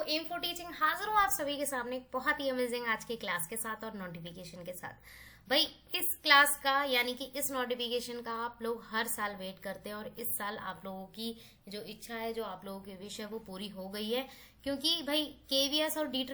M for teaching हाजिर हूँ आप सभी के सामने एक बहुत ही अमेजिंग आज की क्लास के साथ और नोटिफिकेशन के साथ। भाई इस क्लास का यानी कि इस नोटिफिकेशन का आप लोग हर साल वेट करते हैं और इस साल आप लोगों की जो इच्छा है, जो आप लोगों की विश है, वो पूरी हो गई है। क्योंकि भाई केवीएस और डी++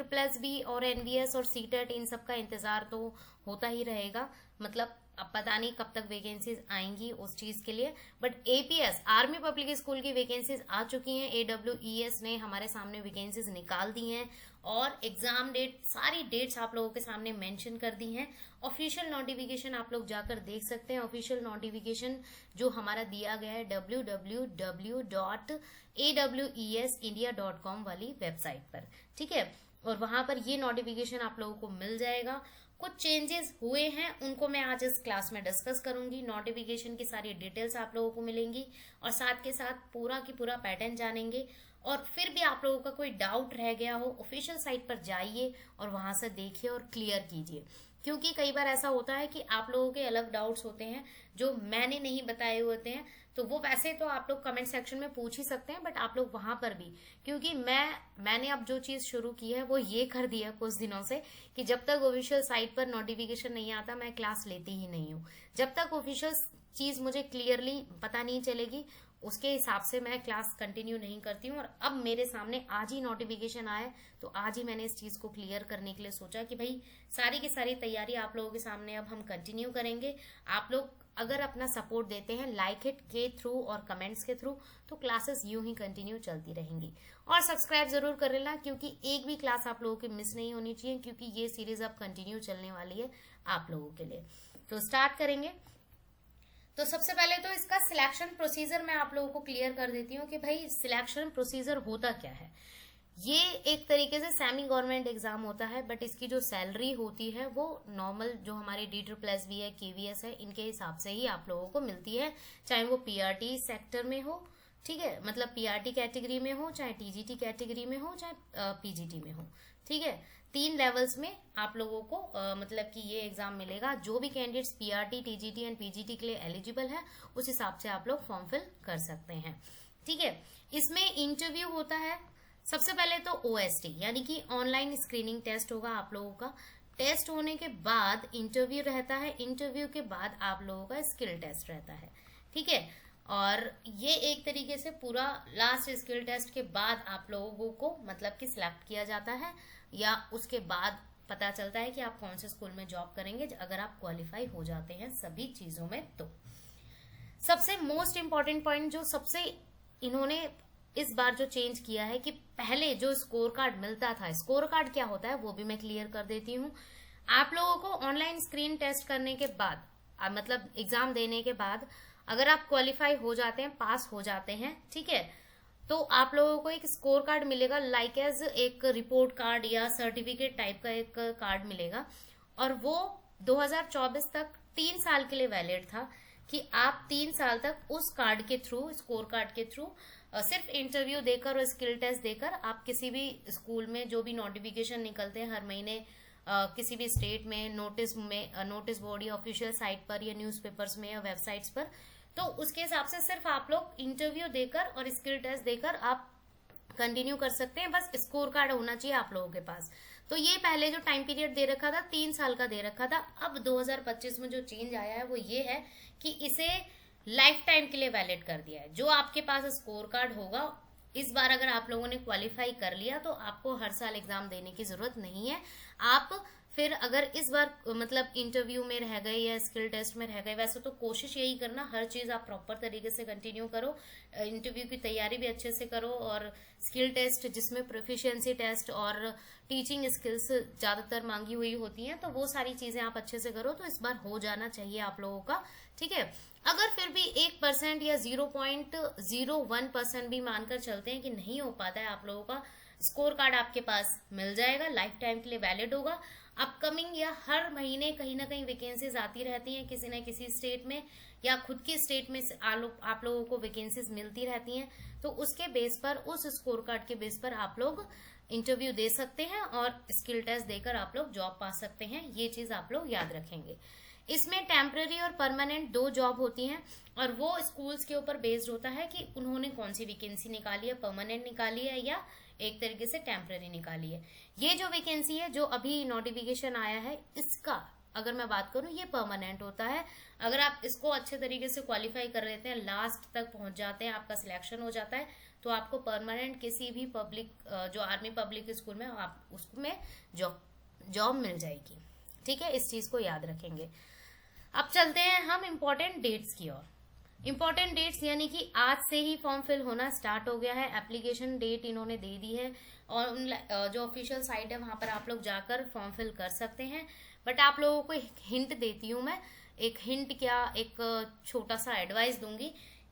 और एनवीएस और सीटेट इन सब का इंतजार तो होता ही रहेगा। मतलब अब पता नहीं कब तक वैकेंसीज आएंगी उस चीज के लिए, but APS army public school की वैकेंसीज आ चुकी हैं। एडब्ल्यूईएस ने हमारे सामने वैकेंसीज निकाल दी हैं और एग्जाम डेट, सारी डेट्स आप लोगों के सामने मेंशन कर दी हैं। ऑफिशियल नोटिफिकेशन आप लोग जाकर देख सकते हैं। ऑफिशियल नोटिफिकेशन जो हमारा दिया गया है www.awesindia.com वाली वेबसाइट पर, ठीक है। और वहां पर ये नोटिफिकेशन आप लोगों को मिल जाएगा। कुछ चेंजेस हुए हैं उनको मैं आज इस क्लास में डिस्कस करूंगी। नोटिफिकेशन की सारी डिटेल्स आप लोगों को मिलेंगी और साथ के साथ पूरा की पूरा पैटर्न जानेंगे। और फिर भी आप लोगों का कोई डाउट रह गया हो, ऑफिशियल साइट पर जाइए और वहां से देखिए और क्लियर कीजिए। क्योंकि कई बार ऐसा होता है कि आप लोगों के अलग डाउट्स होते हैं जो मैंने नहीं बताए होते हैं, तो वो वैसे तो आप लोग कमेंट सेक्शन में पूछ ही सकते हैं, बट आप लोग वहां पर भी, क्योंकि मैंने अब जो चीज शुरू की है वो ये कर दी है कुछ दिनों से कि जब तक ऑफिशियल साइट पर नोटिफिकेशन नहीं आता मैं क्लास लेती ही नहीं हूँ। जब तक ऑफिशियल चीज मुझे क्लियरली पता नहीं चलेगी उसके हिसाब से मैं क्लास कंटिन्यू नहीं करती हूँ। और अब मेरे सामने आज ही नोटिफिकेशन आया तो आज ही मैंने इस चीज को क्लियर करने के लिए सोचा कि भाई सारी की सारी तैयारी आप लोगों के सामने अब हम कंटिन्यू करेंगे। आप लोग अगर अपना सपोर्ट देते हैं लाइक इट के थ्रू और कमेंट्स के थ्रू, तो क्लासेस यूं ही कंटिन्यू चलती रहेंगी। और सब्सक्राइब जरूर कर लेना क्योंकि एक भी क्लास आप लोगों की मिस नहीं होनी चाहिए, क्योंकि ये सीरीज अब कंटिन्यू चलने वाली है आप लोगों के लिए। तो स्टार्ट करेंगे। तो सबसे पहले तो इसका सिलेक्शन प्रोसीजर मैं आप लोगों को क्लियर कर देती हूँ कि भाई सिलेक्शन प्रोसीजर होता क्या है। ये एक तरीके से सेमी गवर्नमेंट एग्जाम होता है, बट इसकी जो सैलरी होती है वो नॉर्मल जो हमारी डी++ है, केवीएस है, इनके हिसाब से ही आप लोगों को मिलती है। चाहे वो पीआरटी सेक्टर में हो, ठीक है, मतलब पीआरटी कैटेगरी में हो, चाहे टीजीटी कैटेगरी में हो, चाहे पीजीटी में हो, ठीक है। 3 लेवल्स में आप लोगों को मतलब कि ये एग्जाम मिलेगा। जो भी candidates PRT, TGT and PGT के लिए एलिजिबल है उस हिसाब से आप लोग फॉर्म फिल कर सकते हैं, ठीक है। इसमें इंटरव्यू होता है। सबसे पहले तो ओएसटी यानी कि ऑनलाइन स्क्रीनिंग टेस्ट होगा आप लोगों का। टेस्ट होने के बाद इंटरव्यू रहता है। इंटरव्यू के बाद आप लोगों का स्किल टेस्ट रहता है, ठीक है। और ये एक तरीके से पूरा लास्ट स्किल टेस्ट के बाद आप लोगों को मतलब कि सिलेक्ट किया जाता है, या उसके बाद पता चलता है कि आप कौन से स्कूल में जॉब करेंगे अगर आप क्वालिफाई हो जाते हैं सभी चीजों में। तो सबसे मोस्ट इम्पॉर्टेंट पॉइंट जो सबसे इन्होंने इस बार जो चेंज किया है कि पहले जो स्कोर कार्ड मिलता था, स्कोर कार्ड क्या होता है वो भी मैं क्लियर कर देती हूँ। आप लोगों को ऑनलाइन स्क्रीन टेस्ट करने के बाद मतलब एग्जाम देने के बाद अगर आप क्वालिफाई हो जाते हैं, पास हो जाते हैं, ठीक है, तो आप लोगों को एक स्कोर कार्ड मिलेगा, लाइक एज एक रिपोर्ट कार्ड या सर्टिफिकेट टाइप का एक कार्ड मिलेगा। और वो 2024 तक 3 साल के लिए वैलिड था कि आप 3 साल तक उस कार्ड के थ्रू, स्कोर कार्ड के थ्रू सिर्फ इंटरव्यू देकर और स्किल टेस्ट देकर आप किसी भी स्कूल में जो भी नोटिफिकेशन निकलते हैं हर महीने किसी भी स्टेट में, नोटिस बोर्ड या ऑफिशियल साइट पर या न्यूज़पेपर्स में या वेबसाइट्स पर, तो उसके हिसाब से सिर्फ आप लोग इंटरव्यू देकर और स्किल टेस्ट देकर आप कंटिन्यू कर सकते हैं। बस स्कोर कार्ड होना चाहिए आप लोगों के पास। तो ये पहले जो टाइम पीरियड दे रखा था 3 साल का दे रखा था। अब 2025 में जो चेंज आया है वो ये है कि इसे लाइफ टाइम के लिए वैलिड कर दिया है। जो आपके पास स्कोर कार्ड होगा, इस बार अगर आप लोगों ने क्वालिफाई कर लिया तो आपको हर साल एग्जाम देने की जरूरत नहीं है। आप फिर अगर इस बार मतलब इंटरव्यू में रह गए या स्किल टेस्ट में रह गए, वैसे तो कोशिश यही करना हर चीज आप प्रॉपर तरीके से कंटिन्यू करो, इंटरव्यू की तैयारी भी अच्छे से करो, और स्किल टेस्ट जिसमें प्रोफिशिएंसी टेस्ट और टीचिंग स्किल्स ज्यादातर मांगी हुई होती हैं, तो वो सारी चीजें आप अच्छे से करो, तो इस बार हो जाना चाहिए आप लोगों का, ठीक है। अगर फिर भी 1% या 0.01% भी मानकर चलते हैं कि नहीं हो पाता है आप लोगों का, स्कोर कार्ड आपके पास मिल जाएगा, लाइफ टाइम के लिए वैलिड होगा। अपकमिंग या हर महीने कहीं ना कहीं वैकेंसीज आती रहती हैं किसी न किसी स्टेट में, या खुद की स्टेट में आप लोगों को वैकेंसीज मिलती रहती हैं। तो उसके बेस पर, उस स्कोर कार्ड के बेस पर आप लोग इंटरव्यू दे सकते हैं और स्किल टेस्ट देकर आप लोग जॉब पा सकते हैं। ये चीज आप लोग याद रखेंगे। इसमें टेम्पररी और परमानेंट 2 जॉब होती हैं और वो स्कूल्स के ऊपर बेस्ड होता है कि उन्होंने कौन सी वैकेंसी निकाली है, परमानेंट निकाली है या एक तरीके से टेम्पररी निकाली है। ये जो वैकेंसी है, जो अभी नोटिफिकेशन आया है, इसका अगर मैं बात करूं ये परमानेंट होता है। अगर आप इसको अच्छे तरीके से क्वालिफाई कर लेते हैं, लास्ट तक पहुंच जाते हैं, आपका सिलेक्शन हो जाता है, तो आपको परमानेंट किसी भी पब्लिक जो आर्मी पब्लिक स्कूल में आप उसमें जॉब मिल जाएगी। ठीक है, इस चीज को याद रखेंगे। अब चलते हैं हम इम्पोर्टेंट डेट्स की ओर। इम्पोर्टेंट डेट्स यानी कि आज से ही फॉर्म फिल होना स्टार्ट हो गया है। एप्लीकेशन डेट इन्होंने दे दी है और जो ऑफिशियल साइट है वहां पर आप लोग जाकर फॉर्म फिल कर सकते हैं। बट आप लोगों को एक हिंट देती हूँ मैं, एक हिंट क्या, एक छोटा सा एडवाइस दूंगी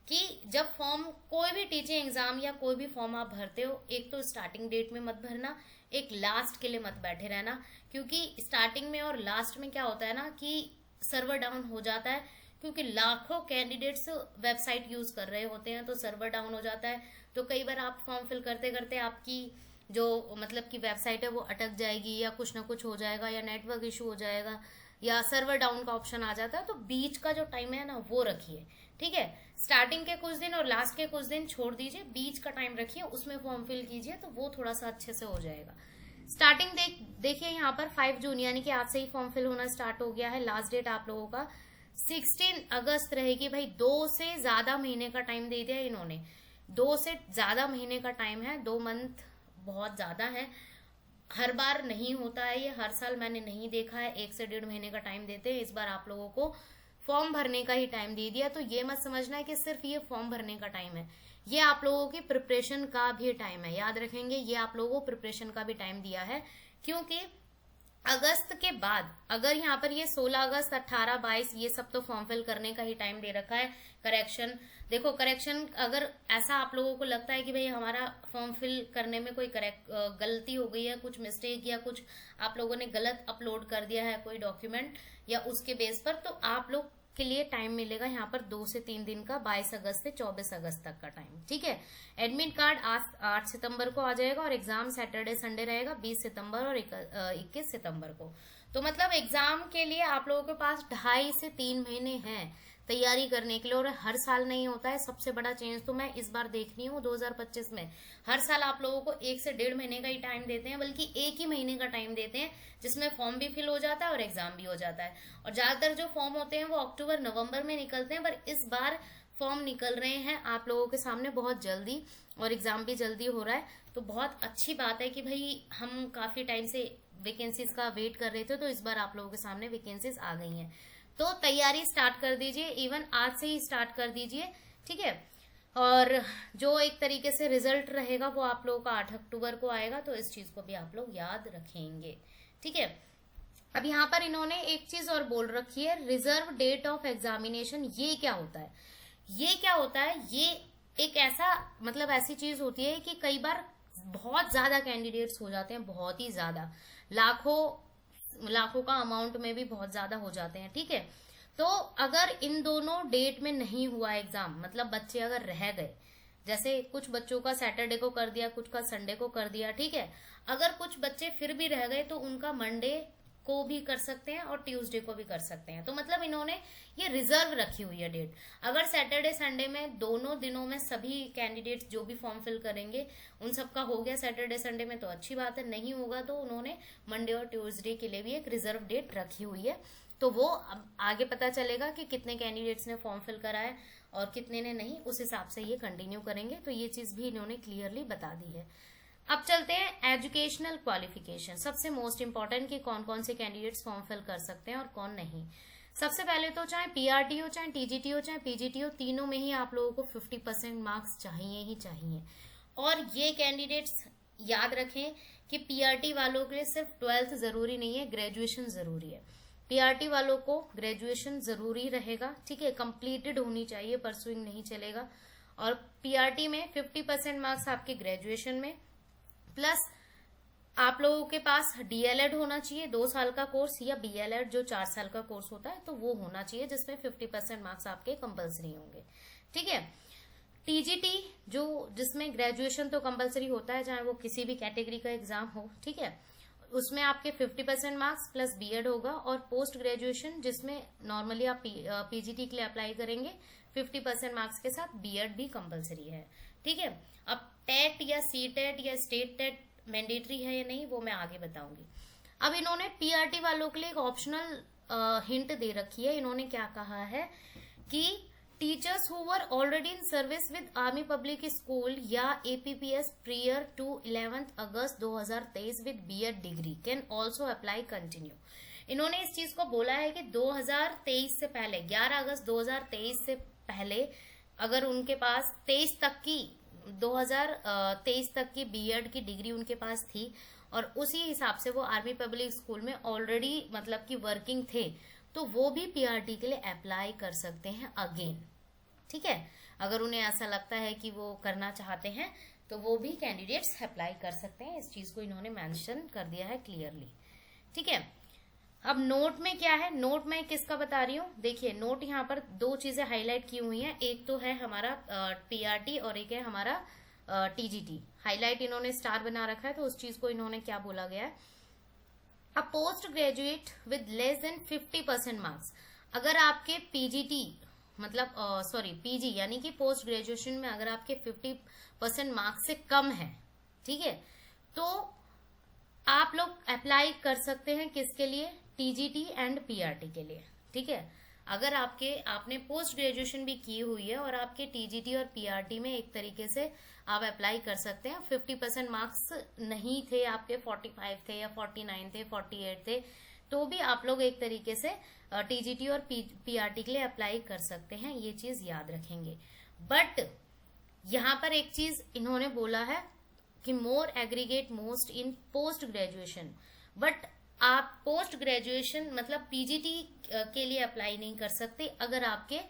कि जब फॉर्म, कोई भी टीचिंग एग्जाम या कोई भी फॉर्म आप भरते हो, एक तो स्टार्टिंग डेट में मत भरना, एक लास्ट के लिए मत बैठे रहना। क्योंकि स्टार्टिंग में और लास्ट में क्या होता है ना कि सर्वर डाउन हो जाता है, क्योंकि लाखों कैंडिडेट्स वेबसाइट यूज कर रहे होते हैं, तो सर्वर डाउन हो जाता है। तो कई बार आप फॉर्म फिल करते करते आपकी जो मतलब की वेबसाइट है वो अटक जाएगी या कुछ ना कुछ हो जाएगा या नेटवर्क इशू हो जाएगा या सर्वर डाउन का ऑप्शन आ जाता है। तो बीच का जो टाइम है ना वो रखिए। ठीक है, स्टार्टिंग के कुछ दिन और लास्ट के कुछ दिन छोड़ दीजिए, बीच का टाइम रखिए, उसमें फॉर्म फिल कीजिए, तो वो थोड़ा सा अच्छे से हो जाएगा। स्टार्टिंग देखिए यहाँ पर 5 जून यानी कि आज से ही फॉर्म फिल होना स्टार्ट हो गया है। लास्ट डेट आप लोगों का 16 अगस्त रहेगी। भाई 2 से ज्यादा महीने का टाइम दे दिया इन्होंने, 2 से ज्यादा महीने का टाइम है। 2 मंथ बहुत ज्यादा है, हर बार नहीं होता है ये, हर साल मैंने नहीं देखा है 1 से 1.5 महीने का टाइम देते हैं। इस बार आप लोगों को फॉर्म भरने का ही टाइम दे दिया। तो ये मत समझना है कि सिर्फ ये फॉर्म भरने का टाइम है, ये आप लोगों की प्रिपरेशन का भी टाइम है। याद रखेंगे, ये आप लोगों को प्रिपरेशन का भी टाइम दिया है। क्योंकि अगस्त के बाद, अगर यहाँ पर ये 16 अगस्त 18 22 ये सब तो फॉर्म फिल करने का ही टाइम दे रखा है। करेक्शन देखो, करेक्शन अगर ऐसा आप लोगों को लगता है कि भाई हमारा फॉर्म फिल करने में कोई गलती हो गई है, कुछ मिस्टेक या कुछ आप लोगों ने गलत अपलोड कर दिया है कोई डॉक्यूमेंट या उसके बेस पर, तो आप लोग के लिए टाइम मिलेगा यहाँ पर 2 से 3 दिन का, 22 अगस्त से 24 अगस्त तक का टाइम। ठीक है, एडमिट कार्ड 8 सितंबर को आ जाएगा और एग्जाम सैटरडे संडे रहेगा 20 सितंबर और 21 सितंबर को। तो मतलब एग्जाम के लिए आप लोगों के पास 2.5 से 3 महीने हैं तैयारी करने के लिए। और हर साल नहीं होता है, सबसे बड़ा चेंज तो मैं इस बार देख रही हूँ 2025 में। हर साल आप लोगों को 1 से 1.5 महीने का ही टाइम देते हैं, बल्कि 1 ही महीने का टाइम देते हैं, जिसमें फॉर्म भी फिल हो जाता है और एग्जाम भी हो जाता है। और ज्यादातर जो फॉर्म होते हैं वो अक्टूबर नवंबर में निकलते हैं, पर इस बार फॉर्म निकल रहे हैं आप लोगों के सामने बहुत जल्दी और एग्जाम भी जल्दी हो रहा है। तो बहुत अच्छी बात है कि भाई हम काफी टाइम से वैकेंसीज का वेट कर रहे थे, तो इस बार आप लोगों के सामने वैकेंसीज आ गई हैं। तो तैयारी स्टार्ट कर दीजिए, इवन आज से ही स्टार्ट कर दीजिए। ठीक है, और जो एक तरीके से रिजल्ट रहेगा वो आप लोगों का 8 अक्टूबर को आएगा, तो इस चीज को भी आप लोग याद रखेंगे। ठीक है, अब यहाँ पर इन्होंने एक चीज और बोल रखी है, रिजर्व डेट ऑफ एग्जामिनेशन। ये क्या होता है? ये क्या होता है? ये एक ऐसा मतलब ऐसी चीज होती है कि कई बार बहुत ज्यादा कैंडिडेट्स हो जाते हैं, बहुत ही ज्यादा, लाखों का अमाउंट में भी बहुत ज्यादा हो जाते हैं। ठीक है, तो अगर इन दोनों डेट में नहीं हुआ एग्जाम, मतलब बच्चे अगर रह गए, जैसे कुछ बच्चों का सैटरडे को कर दिया, कुछ का संडे को कर दिया, ठीक है, अगर कुछ बच्चे फिर भी रह गए तो उनका मंडे को भी कर सकते हैं और ट्यूसडे को भी कर सकते हैं। तो मतलब इन्होंने ये रिजर्व रखी हुई है डेट। अगर सैटरडे संडे में दोनों दिनों में सभी कैंडिडेट्स जो भी फॉर्म फिल करेंगे उन सबका हो गया सैटरडे संडे में तो अच्छी बात है, नहीं होगा तो उन्होंने मंडे और ट्यूसडे के लिए भी एक रिजर्व डेट रखी हुई है। तो वो अब आगे पता चलेगा कि कितने कैंडिडेट्स ने फॉर्म फिल करा है और कितने ने नहीं, उस हिसाब से ये कंटिन्यू करेंगे। तो ये चीज भी इन्होंने क्लियरली बता दी है। अब चलते हैं एजुकेशनल क्वालिफिकेशन, सबसे मोस्ट इंपॉर्टेंट कि कौन कौन से कैंडिडेट्स फॉर्म फिल कर सकते हैं और कौन नहीं। सबसे पहले तो चाहे पीआरटी हो, चाहे टीजीटी हो, चाहे पीजीटी हो, तीनों में ही आप लोगों को 50% मार्क्स चाहिए ही चाहिए। और ये कैंडिडेट्स याद रखें कि पीआरटी वालों के लिए सिर्फ 12th जरूरी नहीं है, ग्रेजुएशन जरूरी है। पीआरटी वालों को ग्रेजुएशन जरूरी रहेगा, ठीक है, कंप्लीटेड होनी चाहिए, परसुइंग नहीं चलेगा। और पीआरटी में 50% मार्क्स आपके ग्रेजुएशन में, प्लस आप लोगों के पास डीएलएड होना चाहिए 2 साल का कोर्स, या बीएलएड जो 4 साल का कोर्स होता है तो वो होना चाहिए, जिसमें 50% मार्क्स आपके कंपलसरी होंगे। ठीक है, टीजीटी जिसमें ग्रेजुएशन तो कंपलसरी होता है, चाहे वो किसी भी कैटेगरी का एग्जाम हो, ठीक है, उसमें आपके 50% मार्क्स प्लस बीएड होगा, और पोस्ट ग्रेजुएशन जिसमें नॉर्मली आप पीजीटी के लिए अप्लाई करेंगे 50% मार्क्स के साथ बीएड भी कंपलसरी है। ठीक है, अब टेट या सी टेट या स्टेट टेट मैंडेटरी है या नहीं वो मैं आगे बताऊंगी। अब इन्होंने पीआरटी वालों के लिए एक ऑप्शनल हिंट दे रखी है। इन्होंने क्या कहा है कि teachers who were already in service with army public school या APPS prior to 11 August 2023 with BEd degree can also apply continue. इन्होंने इस चीज को बोला है कि 2023 से पहले 11 अगस्त 2023 से पहले अगर उनके पास 2023 तक की बीएड की डिग्री उनके पास थी और उसी हिसाब से वो आर्मी पब्लिक स्कूल में ऑलरेडी मतलब कि वर्किंग थे, तो वो भी पीआरटी के लिए अप्लाई कर सकते हैं अगेन। ठीक है, अगर उन्हें ऐसा लगता है कि वो करना चाहते हैं तो वो भी कैंडिडेट्स अप्लाई कर सकते हैं। इस चीज को इन्होंने मेंशन कर दिया है क्लियरली। ठीक है, अब नोट में क्या है, नोट में किसका बता रही हूँ, देखिए नोट यहाँ पर दो चीजें हाईलाइट की हुई हैं, एक तो है हमारा पीआरटी और एक है हमारा टीजीटी। हाईलाइट इन्होंने स्टार बना रखा है, तो उस चीज को इन्होंने क्या बोला गया है, अ post graduate with less than 50% marks. अगर आपके पीजीटी मतलब पीजी यानी कि पोस्ट ग्रेजुएशन में अगर आपके 50% मार्क्स से कम है, ठीक है, तो आप लोग अप्लाई कर सकते हैं किसके लिए, टीजीटी एंड पीआरटी के लिए। ठीक है, अगर आपने पोस्ट ग्रेजुएशन भी की हुई है और आपके टीजीटी और पीआरटी में एक तरीके से आप अप्लाई कर सकते हैं, 50% मार्क्स नहीं थे आपके, 45 थे या 49 थे, 48 थे, तो भी आप लोग एक तरीके से टीजीटी और पीआरटी के लिए अप्लाई कर सकते हैं। ये चीज याद रखेंगे। बट यहाँ पर एक चीज इन्होंने बोला है कि more aggregate most in post graduation, but आप पोस्ट ग्रेजुएशन मतलब पीजीटी के लिए अप्लाई नहीं कर सकते अगर आपके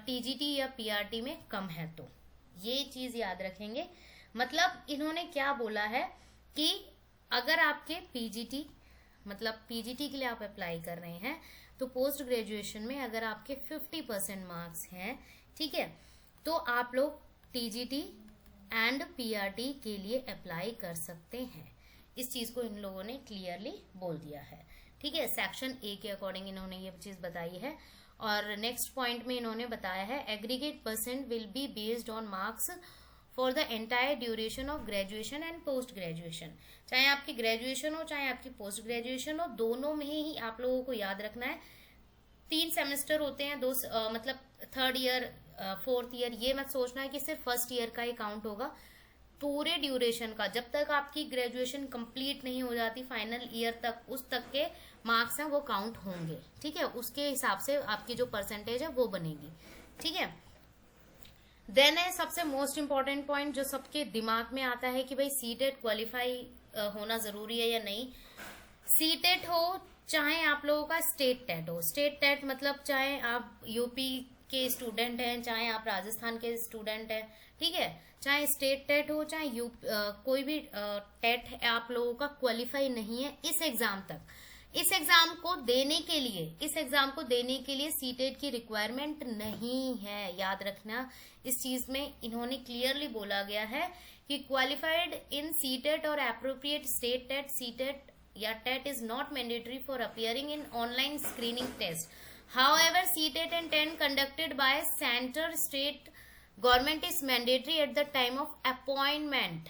टीजीटी या पीआरटी में कम है, तो ये चीज याद रखेंगे। मतलब इन्होंने क्या बोला है कि अगर आपके पीजीटी मतलब पीजीटी के लिए आप अप्लाई कर रहे हैं तो पोस्ट ग्रेजुएशन में अगर आपके 50% मार्क्स हैं, ठीक है, तो आप लोग टीजीटी एंड पीआरटी के लिए अप्लाई कर सकते हैं। इस चीज को इन लोगों ने क्लियरली बोल दिया है। ठीक है, सेक्शन ए के अकॉर्डिंग इन्होंने ये चीज बताई है। और नेक्स्ट पॉइंट में इन्होंने बताया है aggregate percent will be based on marks for the entire duration of graduation and post graduation. चाहे आपकी ग्रेजुएशन हो चाहे आपकी पोस्ट ग्रेजुएशन हो, दोनों में ही आप लोगों को याद रखना है 3 सेमेस्टर होते हैं, मतलब 3rd ईयर 4th ईयर। ये मत सोचना है कि सिर्फ 1st ईयर का ही काउंट होगा। पूरे ड्यूरेशन का, जब तक आपकी ग्रेजुएशन कंप्लीट नहीं हो जाती फाइनल ईयर तक, उस तक के मार्क्स हैं वो काउंट होंगे। ठीक है, उसके हिसाब से आपकी जो परसेंटेज है वो बनेगी। ठीक है, देन है सबसे मोस्ट इंपॉर्टेंट पॉइंट जो सबके दिमाग में आता है कि भाई सीटेट क्वालिफाई होना जरूरी है या नहीं। सीटेट हो चाहे आप लोगों का स्टेट टेट हो, स्टेट टेट मतलब चाहे आप यूपी के स्टूडेंट हैं चाहे आप राजस्थान के स्टूडेंट हैं, ठीक है, चाहे स्टेट टेट हो चाहे कोई भी टेट आप लोगों का क्वालिफाई नहीं है इस एग्जाम तक। इस एग्जाम को देने के लिए सीटेट की रिक्वायरमेंट नहीं है, याद रखना। इस चीज में इन्होंने क्लियरली बोला गया है कि क्वालिफाइड इन सीटेट और एप्रोप्रिएट स्टेट टेट, सीटेट या TET is not mandatory for appearing in online screening test. However, CTET and TET conducted by center state government is mandatory at the time of appointment।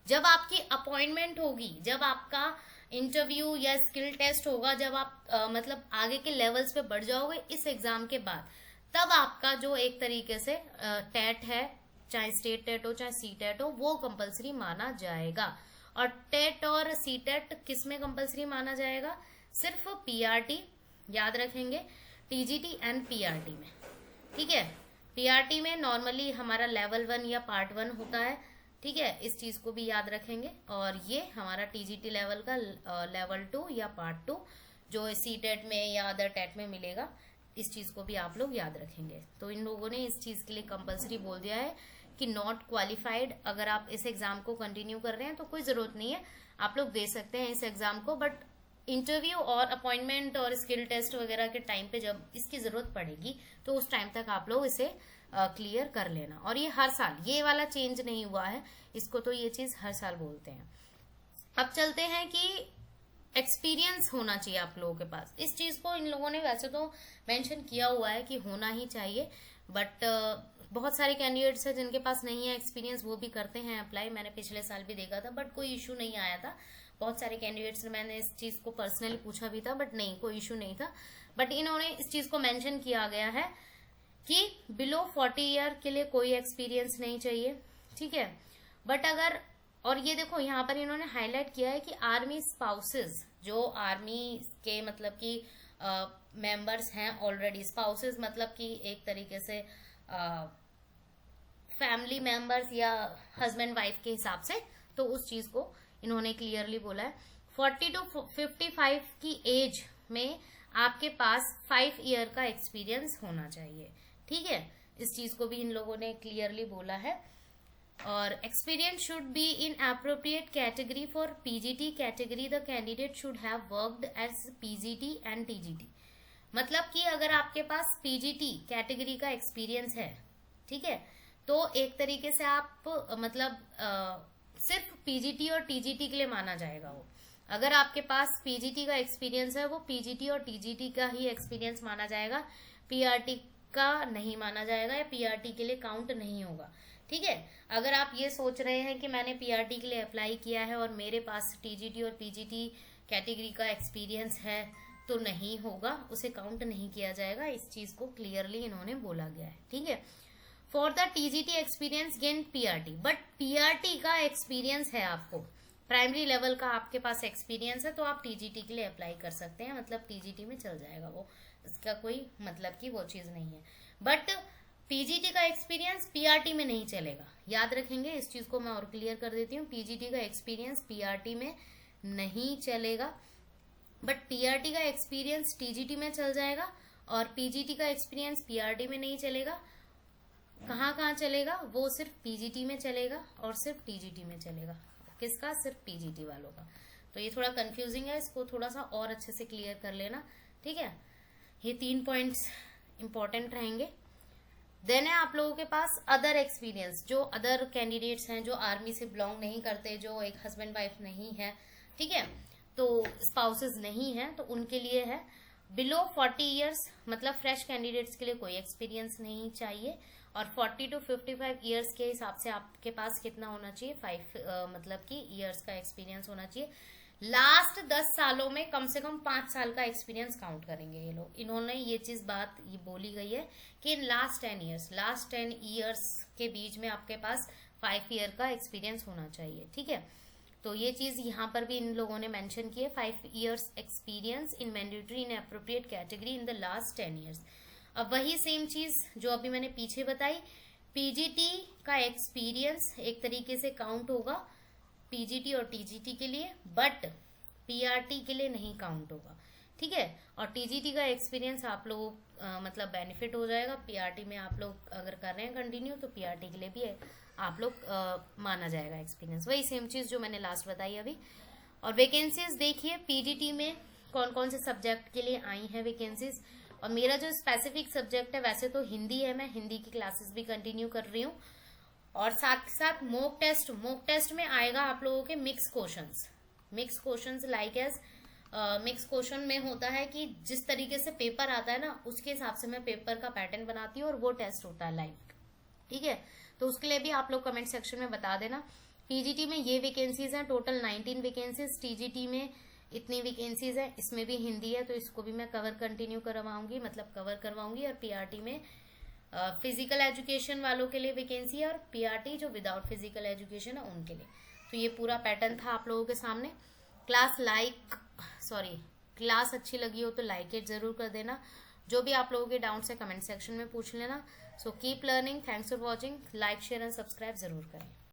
जब आपकी appointment होगी, जब आपका interview या skill test होगा, जब आप मतलब आगे के लेवल्स पे बढ़ जाओगे इस एग्जाम के बाद, तब आपका जो एक तरीके से टेट है, चाहे स्टेट टेट हो चाहे सी टेट हो, वो कंपलसरी माना जाएगा। और टेट और सी टेट किस में कंपलसरी माना जाएगा, सिर्फ पीआरटी, याद रखेंगे, टीजीटी एंड पीआरटी में। ठीक है, पीआरटी में नॉर्मली हमारा लेवल 1 या पार्ट 1 होता है। ठीक है, इस चीज को भी याद रखेंगे। और ये हमारा टीजीटी लेवल का लेवल 2 या पार्ट 2 जो सी टेट में या अदर टेट में मिलेगा, इस चीज को भी आप लोग याद रखेंगे। तो इन लोगों ने इस चीज के लिए कंपलसरी बोल दिया है कि नॉट क्वालिफाइड, अगर आप इस एग्जाम को कंटिन्यू कर रहे हैं तो कोई जरूरत नहीं है, आप लोग दे सकते हैं इस एग्जाम को, बट इंटरव्यू और अपॉइंटमेंट और स्किल टेस्ट वगैरह के टाइम पे जब इसकी जरूरत पड़ेगी तो उस टाइम तक आप लोग इसे क्लियर कर लेना। और ये हर साल, ये वाला चेंज नहीं हुआ है, इसको तो ये चीज हर साल बोलते हैं। अब चलते हैं कि एक्सपीरियंस होना चाहिए आप लोगों के पास। इस चीज को इन लोगों ने वैसे तो मेंशन किया हुआ है कि होना ही चाहिए, बट बहुत सारे कैंडिडेट्स हैं जिनके पास नहीं है एक्सपीरियंस, वो भी करते हैं अप्लाई। मैंने पिछले साल भी देखा था, बट कोई इशू नहीं आया था। बहुत सारे कैंडिडेट्स ने, मैंने इस चीज को पर्सनली पूछा भी था, बट नहीं, कोई इशू नहीं था। बट इन्होंने इस चीज को मेंशन किया गया है कि बिलो 40 ईयर के लिए कोई एक्सपीरियंस नहीं चाहिए, ठीक है। बट अगर, और ये देखो यहाँ पर इन्होंने हाईलाइट किया है कि आर्मी स्पाउसेस, जो आर्मी के मतलब कि मेंबर्स हैं ऑलरेडी, स्पाउसेस मतलब कि एक तरीके से फैमिली मेंबर्स या हस्बैंड वाइफ के हिसाब से, तो उस चीज को इन्होंने क्लियरली बोला है। 40 टू 55 की एज में आपके पास 5 ईयर का एक्सपीरियंस होना चाहिए, ठीक है। इस चीज को भी इन लोगों ने क्लियरली बोला है। और experience should be in appropriate category for PGT category, the candidate should have worked as PGT and TGT. मतलब कि अगर आपके पास पीजीटी कैटेगरी का एक्सपीरियंस है, ठीक है, तो एक तरीके से आप मतलब सिर्फ पीजीटी और टीजीटी के लिए माना जाएगा वो। अगर आपके पास पीजीटी का एक्सपीरियंस है, वो पीजीटी और टीजीटी का ही एक्सपीरियंस माना जाएगा, पीआरटी का नहीं माना जाएगा या पीआरटी के लिए काउंट नहीं होगा, ठीक है। अगर आप ये सोच रहे हैं कि मैंने पीआरटी के लिए अप्लाई किया है और मेरे पास टीजीटी और पीजीटी कैटेगरी का एक्सपीरियंस है, तो नहीं होगा, उसे काउंट नहीं किया जाएगा। इस चीज को क्लियरली इन्होंने बोला गया है, ठीक है। For the TGT experience gain PRT, but PRT का एक्सपीरियंस है आपको, प्राइमरी लेवल का आपके पास एक्सपीरियंस है, तो आप टीजीटी के लिए अप्लाई कर सकते हैं, मतलब टीजीटी में चल जाएगा वो, इसका कोई मतलब की वो चीज नहीं है। बट पीजीटी का एक्सपीरियंस पीआरटी में नहीं चलेगा, याद रखेंगे। इस चीज को मैं और क्लियर कर देती हूँ, पीजीटी का एक्सपीरियंस पीआरटी में नहीं चलेगा, बट पीआरटी का एक्सपीरियंस टीजीटी में चल जाएगा, और पीजीटी का एक्सपीरियंस पीआरटी में नहीं चलेगा। कहाँ कहाँ चलेगा? वो सिर्फ पीजीटी में चलेगा और सिर्फ टीजीटी में चलेगा। किसका? सिर्फ पीजीटी वालों का। तो ये थोड़ा कंफ्यूजिंग है, इसको थोड़ा सा और अच्छे से क्लियर कर लेना, ठीक है। ये 3 पॉइंट्स इंपॉर्टेंट रहेंगे। देन है आप लोगों के पास अदर एक्सपीरियंस, जो अदर कैंडिडेट्स हैं जो आर्मी से बिलोंग नहीं करते, जो एक हस्बैंड वाइफ नहीं है, ठीक है, तो स्पाउसेस नहीं है, तो उनके लिए है बिलो 40 ईयर्स, मतलब फ्रेश कैंडिडेट्स के लिए कोई एक्सपीरियंस नहीं चाहिए। और 40 टू 55 ईयर्स के हिसाब से आपके पास कितना होना चाहिए? 5 मतलब कि ईयर्स का एक्सपीरियंस होना चाहिए। लास्ट 10 सालों में कम से कम 5 साल का एक्सपीरियंस काउंट करेंगे ये लोग। इन्होंने ये चीज बात ये बोली गई है कि इन लास्ट 10 ईयर्स के बीच में आपके पास 5 ईयर का एक्सपीरियंस होना चाहिए, ठीक है। तो ये चीज यहाँ पर भी इन लोगों ने मेंशन की है, 5 years experience in mandatory in appropriate category in the last 10 years. अब वही सेम चीज जो अभी मैंने पीछे बताई, पीजीटी का एक्सपीरियंस एक तरीके से काउंट होगा पीजीटी और टीजीटी के लिए, बट पीआरटी के लिए नहीं काउंट होगा, ठीक है। और टीजीटी का एक्सपीरियंस आप लोग मतलब बेनिफिट हो जाएगा। पीआरटी में आप लोग अगर कर रहे हैं कंटिन्यू, तो पीआरटी के लिए भी आप लोग माना जाएगा एक्सपीरियंस। वही सेम चीज जो मैंने लास्ट बताई अभी। और वैकेंसीज देखिए, पीजीटी में कौन कौन से सब्जेक्ट के लिए आई हैं वैकेंसीज। और मेरा जो स्पेसिफिक सब्जेक्ट है वैसे तो हिंदी है, मैं हिंदी की क्लासेस भी कंटिन्यू कर रही हूँ। और साथ साथ मॉक टेस्ट में आएगा आप लोगों के mix questions like as mix question में होता है कि जिस तरीके से पेपर आता है ना, उसके हिसाब से मैं पेपर का पैटर्न बनाती हूँ और वो टेस्ट होता है लाइव, ठीक है। तो उसके लिए भी आप लोग कमेंट सेक्शन में बता देना। पीजीटी में ये वैकेंसीज हैं, टोटल 19 वैकेंसीज। टीजीटी में इतनी वैकेंसीज है, इसमें भी हिंदी है, तो इसको भी मैं कवर करवाऊंगी। और पीआरटी में फिजिकल एजुकेशन वालों के लिए वैकेंसी है, और पीआरटी जो विदाउट फिजिकल एजुकेशन है उनके लिए। तो ये पूरा पैटर्न था आप लोगों के सामने। क्लास अच्छी लगी हो तो लाइक इट जरूर कर देना। जो भी आप लोगों के डाउट्स है कमेंट सेक्शन में पूछ लेना। So keep learning, thanks for watching, like share and subscribe जरूर करें।